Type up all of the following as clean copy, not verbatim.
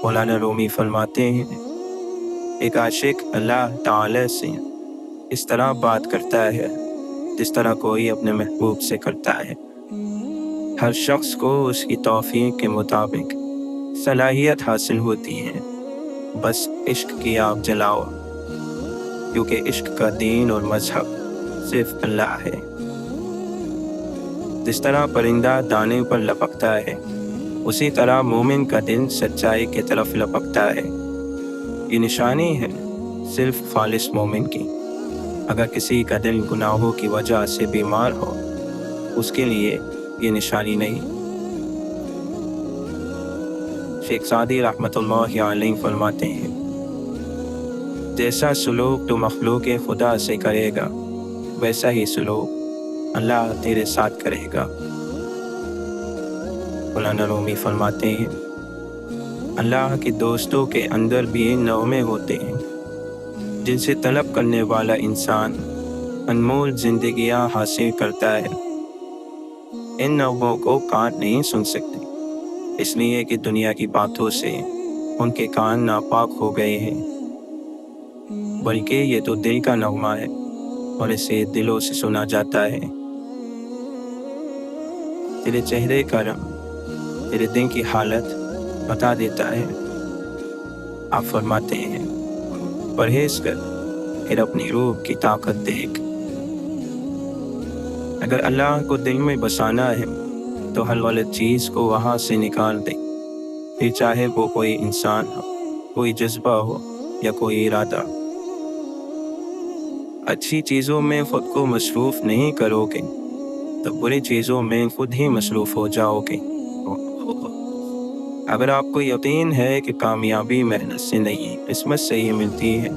مولانا رومی فرماتے ہیں، ایک عاشق اللہ تعالی سے اس طرح بات کرتا ہے جس طرح کوئی اپنے محبوب سے کرتا ہے۔ ہر شخص کو اس کی توفیق کے مطابق صلاحیت حاصل ہوتی ہے، بس عشق کی آگ جلاؤ، کیونکہ عشق کا دین اور مذہب صرف اللہ ہے۔ جس طرح پرندہ دانے پر لپکتا ہے، اسی طرح مومن کا دل سچائی کی طرف لپکتا ہے۔ یہ نشانی ہے صرف خالص مومن کی۔ اگر کسی کا دل گناہوں کی وجہ سے بیمار ہو، اس کے لیے یہ نشانی نہیں۔ شیخ سعدی رحمۃ اللہ علیہ فرماتے ہیں، جیسا سلوک تو مخلوق خدا سے کرے گا، ویسا ہی سلوک اللہ تیرے ساتھ کرے گا۔ مولانا رومی فرماتے ہیں، اللہ کے دوستوں کے اندر بھی نغمے ہوتے ہیں جن سے طلب کرنے والا انسان انمول زندگیاں حاصل کرتا ہے۔ ان نغموں کو کان نہیں سن سکتے، اس لیے کہ دنیا کی باتوں سے ان کے کان ناپاک ہو گئے ہیں، بلکہ یہ تو دل کا نغمہ ہے اور اسے دلوں سے سنا جاتا ہے۔ تیرے چہرے کا رنگ تیرے دل کی حالت بتا دیتا ہے۔ آپ فرماتے ہیں، پرہیز کر پھر اپنی روح کی طاقت دیکھ۔ اگر اللہ کو دل میں بسانا ہے تو ہر غلط چیز کو وہاں سے نکال دے، پھر چاہے وہ کوئی انسان ہو، کوئی جذبہ ہو یا کوئی ارادہ۔ اچھی چیزوں میں خود کو مصروف نہیں کرو گے تو بری چیزوں میں خود ہی مصروف ہو جاؤ گے۔ اگر آپ کو یقین ہے کہ کامیابی محنت سے نہیں قسمت سے ہی ملتی ہے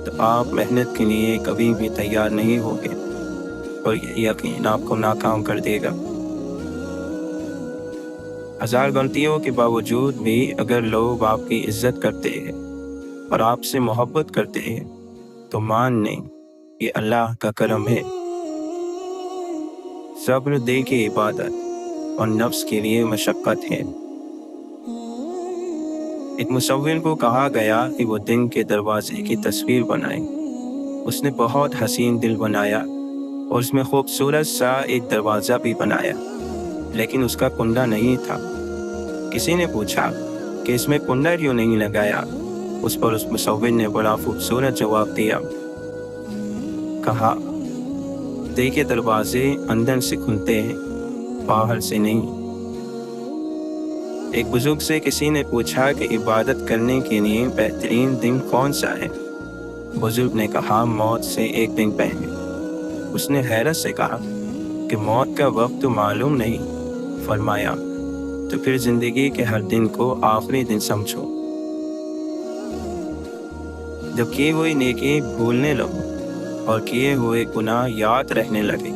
تو آپ محنت کے لیے کبھی بھی تیار نہیں ہوگے اور یہ یقین آپ کو ناکام کر دے گا۔ ہزار غلطیوں کے باوجود بھی اگر لوگ آپ کی عزت کرتے ہیں اور آپ سے محبت کرتے ہیں تو مان لیں یہ اللہ کا کرم ہے۔ صبر دل کی عبادت اور نفس کے لیے مشقت ہے۔ ایک مصور کو کہا گیا کہ وہ دن کے دروازے کی تصویر بنائے۔ اس نے بہت حسین دل بنایا اور اس میں خوبصورت سا ایک دروازہ بھی بنایا، لیکن اس کا کنڈا نہیں تھا۔ کسی نے پوچھا کہ اس میں کنڈا کیوں نہیں لگایا؟ اس پر اس مصور نے بڑا خوبصورت جواب دیا، کہا، دل کے دروازے اندر سے کھلتے ہیں، باہر سے نہیں۔ ایک بزرگ سے کسی نے پوچھا کہ عبادت کرنے کے لیے بہترین دن کون سا ہے؟ بزرگ نے کہا، موت سے ایک دن پہلے۔ اس نے حیرت سے کہا کہ موت کا وقت تو معلوم نہیں۔ فرمایا، تو پھر زندگی کے ہر دن کو آخری دن سمجھو۔ جب کی ہوئی نیکی بھولنے لگو اور کیے ہوئے گناہ یاد رہنے لگے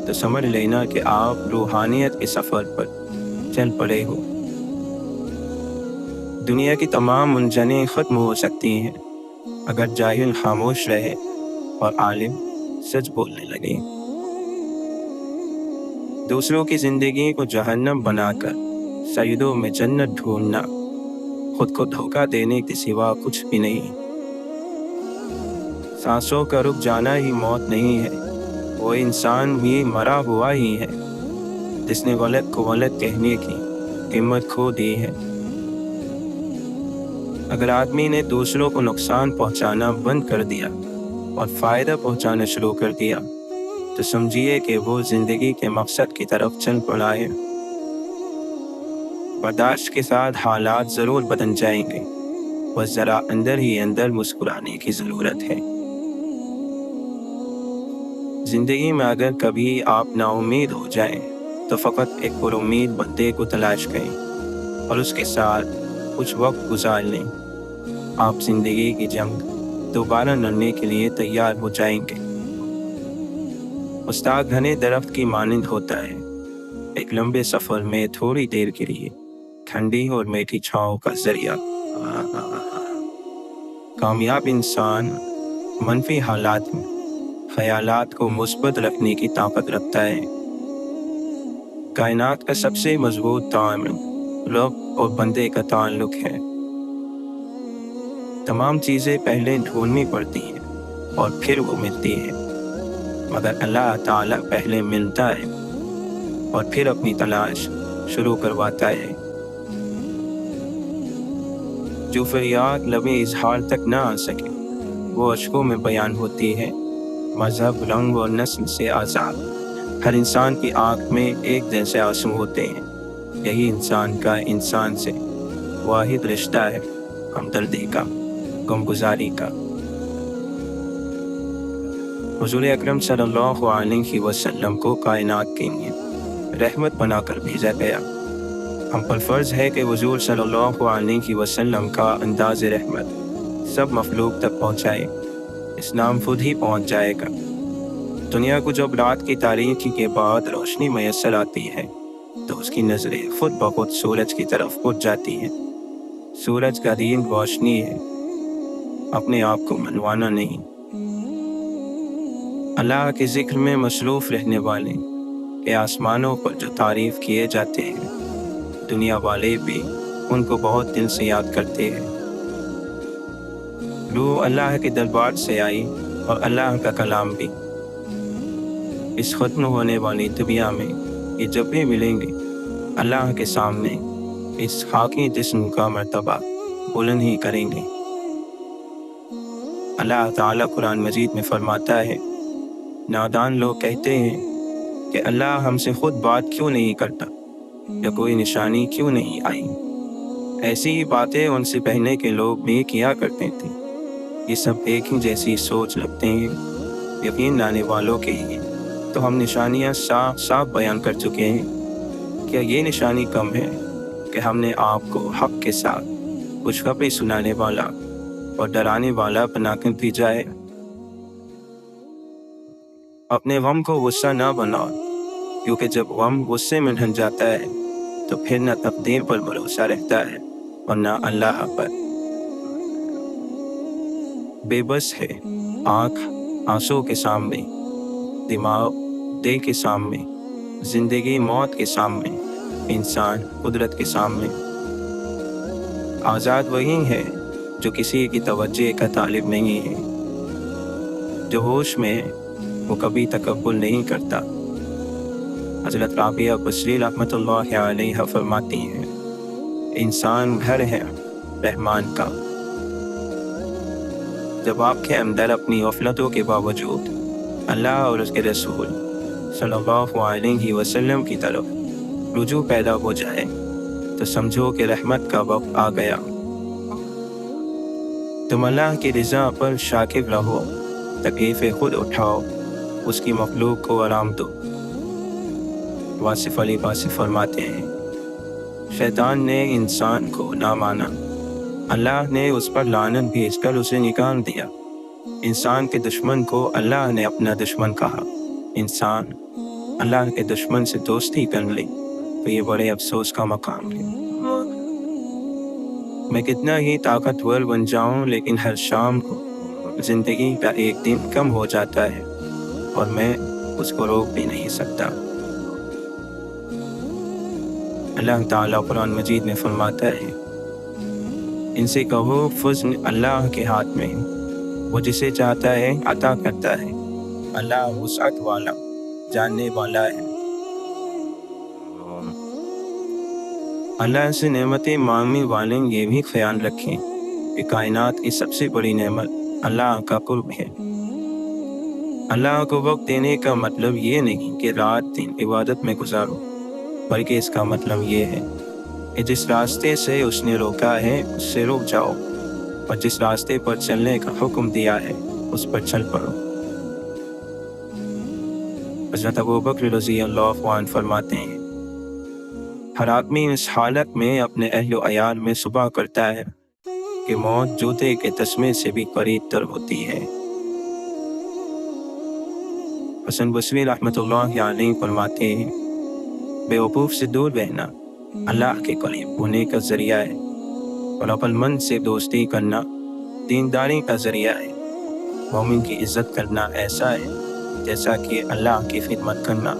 تو سمجھ لینا کہ آپ روحانیت کے سفر پر چل پڑے ہو۔ دنیا کی تمام الجھنیں ختم ہو سکتی ہیں اگر جاہل خاموش رہے اور عالم سچ بولنے لگے۔ دوسروں کی زندگی کو جہنم بنا کر سجدوں میں جنت ڈھونڈنا خود کو دھوکہ دینے کے سوا کچھ بھی نہیں۔ سانسوں کا رک جانا ہی موت نہیں ہے، وہ انسان بھی مرا ہوا ہی ہے جس نے غلط کو غلط کہنے کی ہمت کھو دی ہے۔ اگر آدمی نے دوسروں کو نقصان پہنچانا بند کر دیا اور فائدہ پہنچانا شروع کر دیا تو سمجھیے کہ وہ زندگی کے مقصد کی طرف چل پڑا ہے۔ برداشت کے ساتھ حالات ضرور بدل جائیں گے، بس ذرا اندر ہی اندر مسکرانے کی ضرورت ہے۔ زندگی میں اگر کبھی آپ نا امید ہو جائیں تو فقط ایک پر امید بندے کو تلاش کریں اور اس کے ساتھ کچھ وقت گزار لیں۔ آپ زندگی کی جنگ دوبارہ لڑنے کے لیے تیار ہو جائیں گے۔ استاد گھنے درخت کی مانند ہوتا ہے، ایک لمبے سفر میں تھوڑی دیر کے لیے ٹھنڈی اور میٹھی چھاؤں کا ذریعہ۔ کامیاب انسان منفی حالات میں خیالات کو مثبت رکھنے کی طاقت رکھتا ہے۔ کائنات کا سب سے مضبوط تعامل رب اور بندے کا تعلق ہے۔ تمام چیزیں پہلے ڈھونڈنی پڑتی ہیں اور پھر وہ ملتی ہے، مگر اللہ تعالیٰ پہلے ملتا ہے اور پھر اپنی تلاش شروع کرواتا ہے۔ جو فریاد لبِ اظہار تک نہ آ سکے وہ اشکوں میں بیان ہوتی ہے۔ مذہب، رنگ اور نسل سے آزاد ہر انسان کی آنکھ میں ایک جیسے آنسو ہوتے ہیں۔ یہی انسان کا انسان سے واحد رشتہ ہے، ہمدردی کا، غمگساری کا۔ حضور اکرم صلی اللہ علیہ وسلم کو کائنات کے لیے رحمت بنا کر بھیجا گیا۔ ہم پر فرض ہے کہ حضور صلی اللہ علیہ وسلم کا انداز رحمت سب مخلوق تک پہنچائے۔ اسلام خود ہی پہنچ جائے گا۔ دنیا کو جب رات کی تاریکی کے بعد روشنی میسر آتی ہے تو اس کی نظریں خود بخود سورج کی طرف اٹھ جاتی ہیں۔ سورج کا دین روشنی ہے، اپنے آپ کو منوانا نہیں۔ اللہ کے ذکر میں مصروف رہنے والے کہ آسمانوں پر جو تعریف کیے جاتے ہیں، دنیا والے بھی ان کو بہت دل سے یاد کرتے ہیں۔ روح اللہ کے دربار سے آئی اور اللہ کا کلام بھی۔ اس ختم ہونے والی دنیا میں یہ جب بھی ملیں گے اللہ کے سامنے اس خاکی جسم کا مرتبہ بلند ہی کریں گے۔ اللہ تعالیٰ قرآن مجید میں فرماتا ہے، نادان لوگ کہتے ہیں کہ اللہ ہم سے خود بات کیوں نہیں کرتا یا کوئی نشانی کیوں نہیں آئی۔ ایسی ہی باتیں ان سے پہلے کے لوگ بھی کیا کرتے تھے۔ یہ سب ایک ہی جیسی سوچ رکھتے ہیں۔ یقین لانے والوں کے لیے تو ہم نشانیاں صاف صاف بیان کر چکے ہیں۔ کیا یہ نشانی کم ہے کہ ہم نے آپ کو حق کے ساتھ خوشخبری سنانے والا اور ڈرانے والا بنا کر بھیجا ہے؟ اپنے غم کو غصہ نہ بناؤ، کیونکہ جب غم غصے میں ڈھل جاتا ہے تو پھر نہ تقدیر پر بھروسہ رہتا ہے اور نہ اللہ پر۔ بے بس ہے آنکھ آنسوں کے سامنے، دماغ دل کے سامنے، زندگی موت کے سامنے، انسان قدرت کے سامنے۔ آزاد وہی ہے جو کسی کی توجہ کا طالب نہیں ہے۔ جو ہوش میں ہے وہ کبھی تکبر نہیں کرتا۔ حضرت رابعہ بصری رحمۃ اللہ علیہ فرماتی ہیں، انسان گھر ہے رحمان کا۔ جب آپ کے اندر اپنی غفلتوں کے باوجود اللہ اور اس کے رسول صلی اللہ علیہ وسلم کی طرف رجوع پیدا ہو جائے تو سمجھو کہ رحمت کا وقت آ گیا۔ تم اللہ کی رضا پر شاکر رہو، تکلیفیں خود اٹھاؤ، اس کی مخلوق کو آرام دو۔ واصف علی واصف فرماتے ہیں، شیطان نے انسان کو نہ مانا، اللہ نے اس پر لعنت بھیج کر اسے نکال دیا۔ انسان کے دشمن کو اللہ نے اپنا دشمن کہا۔ انسان اللہ کے دشمن سے دوستی کر لی تو یہ بڑے افسوس کا مقام ہے۔ میں کتنا ہی طاقتور بن جاؤں لیکن ہر شام کو زندگی کا ایک دن کم ہو جاتا ہے اور میں اس کو روک بھی نہیں سکتا۔ اللہ تعالیٰ قرآن مجید میں فرماتا ہے، ان سے کہو فضل اللہ کے ہاتھ میں، وہ جسے چاہتا ہے عطا کرتا ہے، اللہ وسعت والا جاننے والا ہے۔ اللہ سے نعمتیں مانگنے والے یہ بھی خیال رکھیں کہ کائنات کی سب سے بڑی نعمت اللہ کا قرب ہے۔ اللہ کو وقت دینے کا مطلب یہ نہیں کہ رات دن عبادت میں گزارو، بلکہ اس کا مطلب یہ ہے کہ جس راستے سے اس نے روکا ہے اس سے رک جاؤ، اور جس راستے پر چلنے کا حکم دیا ہے اس پر چل پڑو۔ حضرت ابوبکر رضی اللہ عنہ فرماتے ہیں، ہر آدمی اس حالت میں اپنے اہل و عیال میں صبح کرتا ہے کہ موت جوتے کے تسمے سے بھی قریب تر ہوتی ہے۔ حسن بصری رحمۃ اللہ علیہ فرماتے ہیں، بے وقوف سے دور رہنا اللہ کے قریب ہونے کا ذریعہ ہے، اور عقل مند سے دوستی کرنا دینداری کا ذریعہ ہے۔ مومن کی عزت کرنا ایسا ہے جیسا کہ اللہ کی خدمت کرنا۔